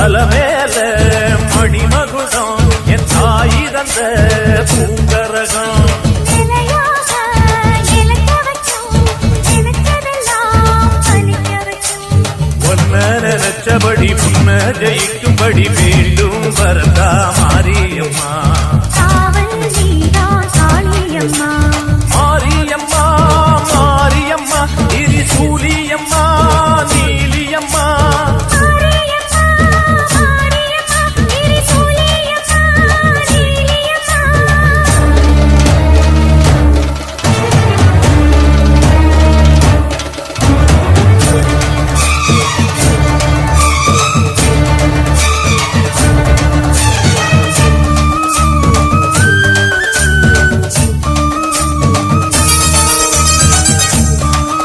அலமேல மணிமகுடம் என் தாய் தந்த பூங்கரகம் நினைச்சபடி புன்ன ஜெயிக்கும்படி மீண்டும் வரதா மாரியம்மா மாரியம்மா மாரியம்மா இது சூழி